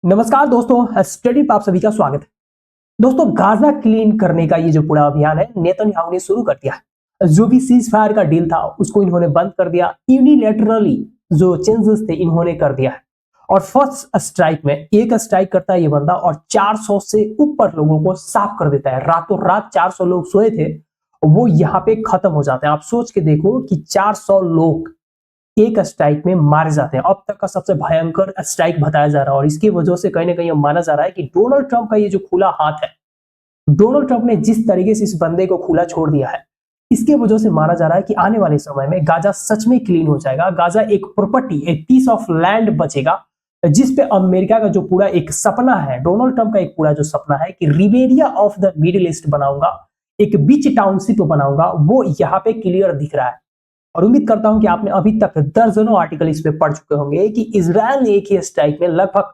नमस्कार दोस्तों, स्टडी पर आप सभी का स्वागत है। दोस्तों, गाजा क्लीन करने का ये जो पूरा अभियान है नेतन्याहू ने शुरू कर दिया है। जो भी सीज फायर का डील था उसको इन्होंने बंद कर दिया। यूनिलैटरली जो चेंजेस थे इन्होंने कर दिया है। और फर्स्ट स्ट्राइक में एक स्ट्राइक करता है ये बंदा और 400 से ऊपर लोगों को साफ कर देता है। रातों रात 400 लोग सोए थे, वो यहाँ पे खत्म हो जाते हैं। आप सोच के देखो कि 400 लोग एक स्ट्राइक में मारे जाते हैं। अब तक का सबसे भयंकर स्ट्राइक बताया जा रहा है और इसकी वजह से कहीं ना कहीं माना जा रहा है कि डोनाल्ड ट्रंप का ये जो खुला हाथ है, डोनाल्ड ट्रंप ने जिस तरीके से इस बंदे को खुला छोड़ दिया है, इसके वजह से माना जा रहा है कि आने वाले समय में गाजा सच में क्लीन हो जाएगा। गाजा एक प्रॉपर्टी, एक पीस ऑफ लैंड बचेगा जिसपे अमेरिका का जो पूरा एक सपना है, डोनाल्ड ट्रंप का एक पूरा जो सपना है कि रिबेरिया ऑफ द मिडिल ईस्ट बनाऊंगा, एक बीच टाउनशिप बनाऊंगा, वो यहाँ पे क्लियर दिख रहा है। और उम्मीद करता हूं कि आपने अभी तक दर्जनों आर्टिकल इस पे पढ़ चुके होंगे कि इजराइल ने एक ही स्ट्राइक में लगभग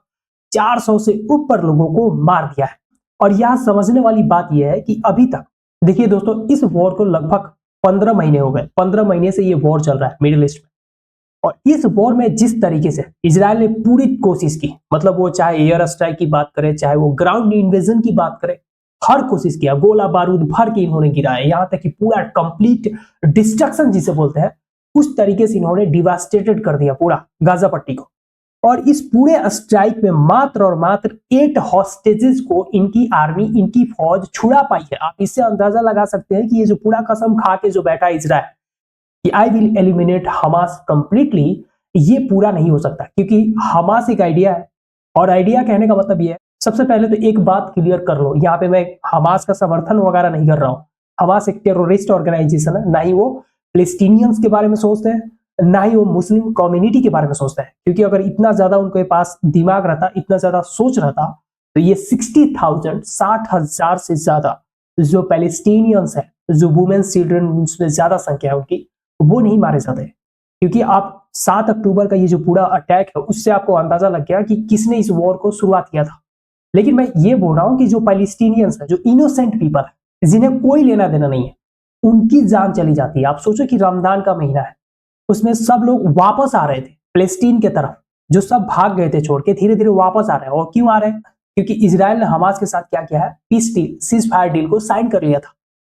400 से ऊपर लोगों को मार दिया है। और यहां समझने वाली बात यह है कि अभी तक देखिए दोस्तों, इस वॉर को लगभग 15 महीने हो गए। 15 महीने से ये वॉर चल रहा है मिडिल ईस्ट में। और इस वॉर में जिस तरीके से इजराइल ने पूरी कोशिश की, मतलब वो चाहे एयर स्ट्राइक की बात करे, चाहे वो ग्राउंड इन्वेजन की बात करे, हर कोशिश किया, गोला बारूद भर के इन्होंने गिराया, यहां तक कि पूरा कंप्लीट डिस्ट्रक्शन जिसे बोलते हैं उस तरीके से इन्होंने डिवास्टेटेड कर दिया पूरा गाजा पट्टी को। और इस पूरे स्ट्राइक में मात्र और मात्र 8 हॉस्टेजेस को इनकी आर्मी, इनकी फौज छुड़ा पाई है। आप इससे अंदाजा लगा सकते हैं कि ये जो पूरा कसम खा के जो बैठा इजराइल कि I will eliminate Hamas completely, ये पूरा नहीं हो सकता, क्योंकि हमास एक आइडिया है। और आइडिया कहने का मतलब ये है, सबसे पहले तो एक बात क्लियर कर लो, यहाँ पे मैं हमास का समर्थन वगैरह नहीं कर रहा हूँ। हमास एक टेररिस्ट ऑर्गेनाइजेशन है, ना ही वो फिलिस्तीनियंस के बारे में सोचते हैं, ना ही वो मुस्लिम कम्युनिटी के बारे में सोचते हैं। क्योंकि अगर इतना ज्यादा उनके पास दिमाग रहता, इतना ज्यादा सोच रहता, तो ये 60,000 60,000 से ज्यादा जो पैलेस्टीनियंस है, जो वुमेन्स चिल्ड्रन उसमें ज्यादा संख्या है उनकी, वो नहीं मारे जाते। क्योंकि आप 7 अक्टूबर का ये जो पूरा अटैक है उससे आपको अंदाजा लग गया कि किसने इस वॉर को शुरुआत किया था। लेकिन मैं ये बोल रहा हूं कि जो पैलेस्टीनियंस है, जो इनोसेंट पीपल है, जिन्हें कोई लेना देना नहीं है, उनकी जान चली जाती है। आप सोचो कि रमजान का महीना है, उसमें सब लोग वापस आ रहे थे फिलिस्तीन के तरफ, जो सब भाग गए थे छोड़ के, धीरे धीरे वापस आ रहे हैं। और क्यों आ रहे हैं? क्योंकि इजराइल ने हमास के साथ क्या किया है, peace deal, cease fire deal को साइन कर लिया था।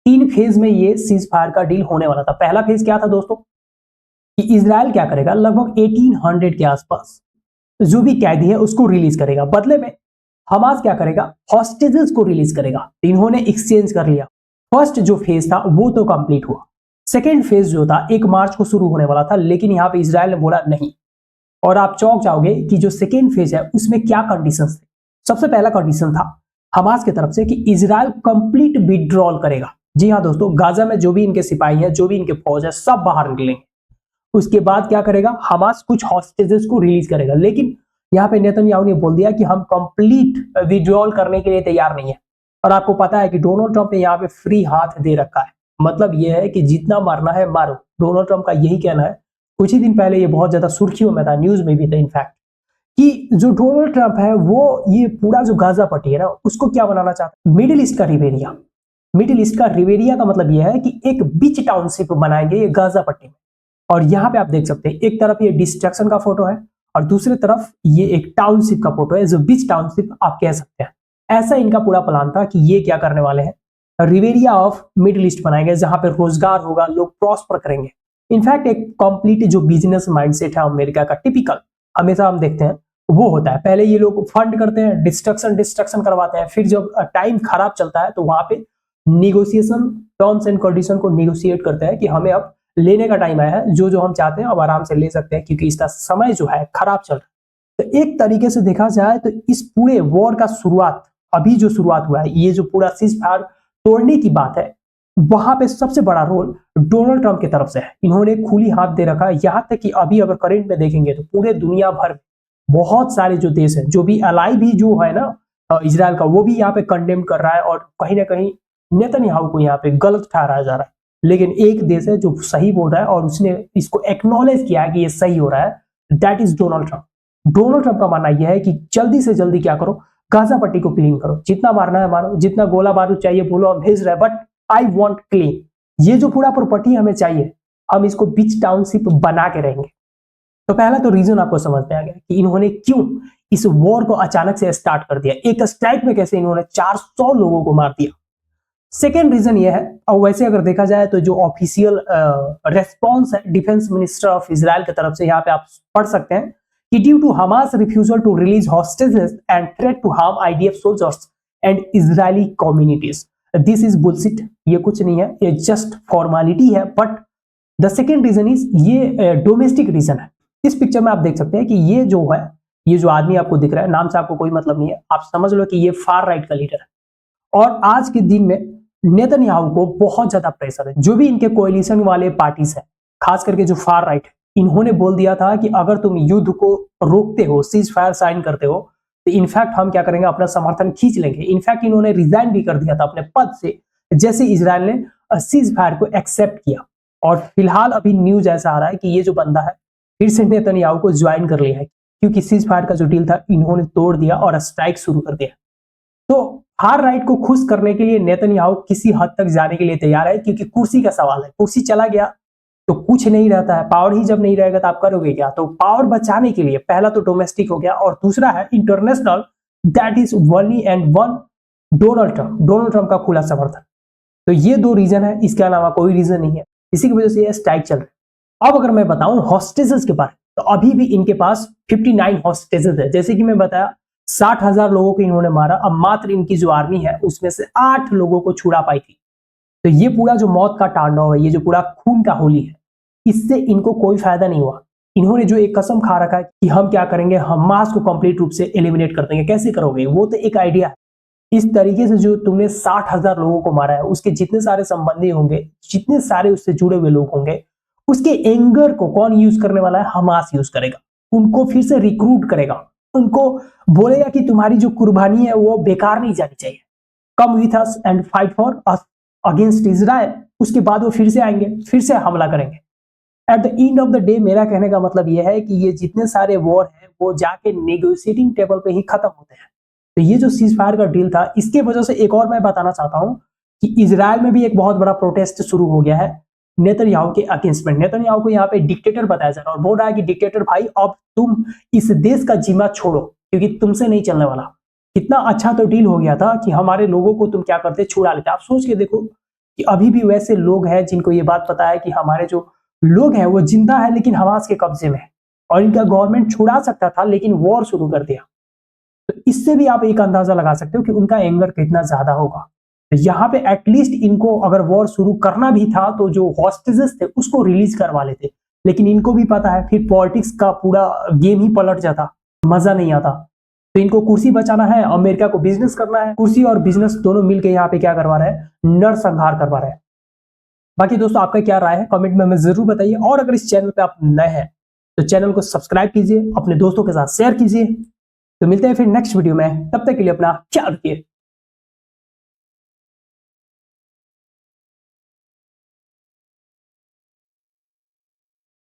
3 फेज में ये सीज फायर का डील होने वाला था। पहला फेज क्या था दोस्तों, कि इजराइल क्या करेगा, लगभग 1800 के आसपास जो भी कैदी है उसको रिलीज करेगा। बदले में हमास क्या करेगा, हॉस्टेजेस को रिलीज करेगा। इन्होंने एक्सचेंज कर लिया। फर्स्ट जो फेज था वो तो कंप्लीट हुआ। सेकेंड फेज जो था 1 मार्च को शुरू होने वाला था, लेकिन यहां पे इजराइल ने बोला नहीं। और आप चौंक जाओगे कि जो सेकेंड फेज है उसमें क्या कंडीशंस थे। सबसे पहला कंडीशन था हमास की तरफ से कि इजराइल कंप्लीट विड्रॉल करेगा। जी हाँ दोस्तों, गाजा में जो भी इनके सिपाही हैं, जो भी इनके फौज है, सब बाहर निकलेंगे। उसके बाद क्या करेगा, हमास कुछ हॉस्टेजेस को रिलीज करेगा। लेकिन यहाँ पे नेतन्याहू ने बोल दिया कि हम कंप्लीट विड्रॉल करने के लिए तैयार नहीं है। और आपको पता है कि डोनाल्ड ट्रंप ने यहाँ पे फ्री हाथ दे रखा है। मतलब यह है कि जितना मारना है मारो। डोनाल्ड ट्रंप का यही कहना है। कुछ ही दिन पहले ये बहुत ज्यादा सुर्खियों में था, न्यूज में भी था इनफैक्ट, कि जो डोनाल्ड ट्रंप है वो ये पूरा जो गाजा पट्टी है ना, उसको क्या बनाना चाहता है, मिडिल ईस्ट का रिबेरिया। मिडिल ईस्ट का रिबेरिया का मतलब यह है कि एक बीच टाउनशिप बनाएंगे ये गाजा पट्टी में। और यहाँ पे आप देख सकते हैं, एक तरफ ये डिस्ट्रक्शन का फोटो है और दूसरी तरफ ये एक टाउनशिप का फोटो है, जो बीच टाउनशिप आप कह सकते हैं। ऐसा इनका पूरा प्लान था कि ये क्या करने वाले हैं, रिबेरिया ऑफ मिडिल ईस्ट बनाएंगे, जहां पे रोजगार होगा, लोग प्रॉस्पर करेंगे। इनफैक्ट एक कंप्लीट जो बिजनेस माइंडसेट है अमेरिका का, टिपिकल हमेशा हम देखते हैं वो होता है। पहले ये लोग फंड करते हैं, डिस्ट्रक्शन करवाते हैं, फिर जब टाइम खराब चलता है तो वहां पे निगोसिएशन, टर्म्स एंड कंडीशन को निगोशिएट करते हैं कि हमें अब लेने का टाइम आया है, जो जो हम चाहते हैं अब आराम से ले सकते हैं, क्योंकि इसका समय जो है खराब चल रहा है। तो एक तरीके से देखा जाए तो इस पूरे वॉर का शुरुआत, अभी जो शुरुआत हुआ है, ये जो पूरा सीज फायर तोड़ने की बात है, वहां पे सबसे बड़ा रोल डोनाल्ड ट्रंप की तरफ से है। इन्होंने खुली हाथ दे रखा है। यहां तक कि अभी अगर करंट में देखेंगे तो पूरे दुनिया भर में बहुत सारे जो देश हैं, जो भी अलाई भी जो है ना इजराइल का, वो भी यहाँ पे कंडेम कर रहा है और कहीं ना कहीं नेतन्याहू को यहाँ पे गलत ठहराया जा रहा है। लेकिन एक देश है जो सही बोल रहा है और उसने इसको एक्नॉलेज किया है कि ये सही हो रहा है, that is Donald Trump. Donald Trump का मानना यह है कि जल्दी से जल्दी क्या करो, गाजा पट्टी को क्लीन करो, जितना मारना है मारो, जितना गोला बारूद चाहिए बोलो, हम भेज रहे हैं, बट आई वांट क्लीन। ये जो पूरा प्रॉपर्टी हमें चाहिए, हम इसको बीच टाउनशिप बना के रहेंगे। तो पहला तो रीजन आपको समझ में आ गया कि इन्होंने क्यों इस वॉर को अचानक से स्टार्ट कर दिया। एक स्ट्राइक में कैसे इन्होंने 400 लोगों को मार दिया। सेकेंड रीजन ये है, और वैसे अगर देखा जाए तो जो ऑफिशियल रेस्पॉन्स है डिफेंस मिनिस्टर ऑफ इजराइल की तरफ से, यहाँ पे आप पढ़ सकते हैं कि due to Hamas refusal to release hostages and threat to harm IDF soldiers and Israeli communities, this is bullshit. ये कुछ नहीं है, ये जस्ट फॉर्मेलिटी है। But the second reason is ये डोमेस्टिक रीजन है। इस पिक्चर में आप देख सकते हैं कि ये जो है, ये जो आदमी आपको दिख रहा है, नाम से आपको कोई मतलब नहीं है, आप समझ लो कि ये फार राइट का लीडर है। और आज के दिन में नेतन्याहू को बहुत ज्यादा प्रेशर है। जो भी इनके कोएलिशन वाले पार्टीज है, खास करके जो फार राइट है, इन्होंने बोल दिया था कि अगर तुम युद्ध को रोकते हो, सीज फायर साइन करते हो, तो इनफैक्ट हम क्या करेंगे, अपना समर्थन खींच लेंगे। इनफैक्ट इन्होंने रिजाइन भी कर दिया था अपने पद से, जैसे इजराइल ने सीज फायर को एक्सेप्ट किया। और फिलहाल अभी न्यूज ऐसा आ रहा है कि ये जो बंदा है फिर से नेतन्याहू को ज्वाइन कर लिया है, क्योंकि सीज फायर का जो डील था इन्होंने तोड़ दिया और स्ट्राइक शुरू कर दिया। तो फार राइट को खुश करने के लिए नेतन्याहू किसी हद तक जाने के लिए तैयार है, क्योंकि कुर्सी का सवाल है। कुर्सी चला गया तो कुछ नहीं रहता है, पावर ही जब नहीं रहेगा तो आप करोगे क्या। तो पावर बचाने के लिए पहला तो डोमेस्टिक हो गया, और दूसरा है international, that is only and one Donald Trump का खुला समर्थन। तो ये दो रीजन है, इसके अलावा कोई रीजन नहीं है। इसी की वजह से ये स्ट्राइक चल रहा है। अब अगर मैं बताऊं हॉस्टेजेस के बारे में, तो अभी भी इनके पास 59 हॉस्टेजेस है। जैसे कि मैं बताया 60,000 लोगों को इन्होंने मारा, अब मात्र इनकी जो आर्मी है उसमें से 8 लोगों को छुड़ा पाई थी। तो ये पूरा जो मौत का तांडव है, ये जो पूरा खून का होली है, इससे इनको कोई फायदा नहीं हुआ। इन्होंने जो एक कसम खा रखा है कि हम क्या करेंगे, हमास को कंप्लीट रूप से एलिमिनेट कर देंगे। कैसे करोगे, वो तो एक आइडिया है। इस तरीके से जो तुमने 60,000 लोगों को मारा है, उसके जितने सारे संबंधी होंगे, जितने सारे उससे जुड़े हुए लोग होंगे, उसके एंगर को कौन यूज करने वाला है, हमास यूज करेगा। उनको फिर से रिक्रूट करेगा, उनको बोलेगा कि तुम्हारी जो कुर्बानी है वो बेकार नहीं जानी चाहिए, come with us and fight for us against Israel. उसके बाद वो फिर से आएंगे, फिर से हमला करेंगे। At the end of the day मेरा कहने का मतलब यह है कि ये जितने सारे वॉर हैं वो जाके नेगोशिएटिंग टेबल पे ही खत्म होते हैं। तो ये जो सीज फायर का डील था, इसके वजह से एक और मैं बताना चाहता हूं कि इजराइल में भी एक बहुत बड़ा प्रोटेस्ट शुरू हो गया है नेतन्याहू के अगेंस्ट में। नेतन्याहू को यहाँ पे डिक्टेटर बताया जा रहा है और बोल रहा है कि डिक्टेटर भाई अब तुम इस देश का जिम्मा छोड़ो, क्योंकि तुमसे नहीं चलने वाला। कितना अच्छा तो डील हो गया था कि हमारे लोगों को तुम क्या करते, छुड़ा लेते। आप सोच के देखो कि अभी भी वैसे लोग हैं जिनको ये बात पता है कि हमारे जो लोग हैं वो जिंदा है लेकिन हमास के कब्जे में है, और इनका गवर्नमेंट छुड़ा सकता था लेकिन वॉर शुरू कर दिया। तो इससे भी आप एक अंदाजा लगा सकते हो कि उनका एंगर कितना ज्यादा होगा। तो यहाँ पे एटलीस्ट इनको अगर वॉर शुरू करना भी था तो जो हॉस्टेजेस थे उसको रिलीज करवा लेते, लेकिन इनको भी पता है फिर पॉलिटिक्स का पूरा गेम ही पलट जाता, मजा नहीं आता। तो इनको कुर्सी बचाना है, अमेरिका को बिजनेस करना है। कुर्सी और बिजनेस दोनों मिलकर यहाँ पे क्या करवा रहे हैं, नरसंहार करवा रहे हैं। बाकी दोस्तों आपका क्या राय है कमेंट में हमें जरूर बताइए, और अगर इस चैनल पे आप नए हैं तो चैनल को सब्सक्राइब कीजिए, अपने दोस्तों के साथ शेयर कीजिए। तो मिलते हैं फिर नेक्स्ट वीडियो में, तब तक के लिए अपना ख्याल रखिए।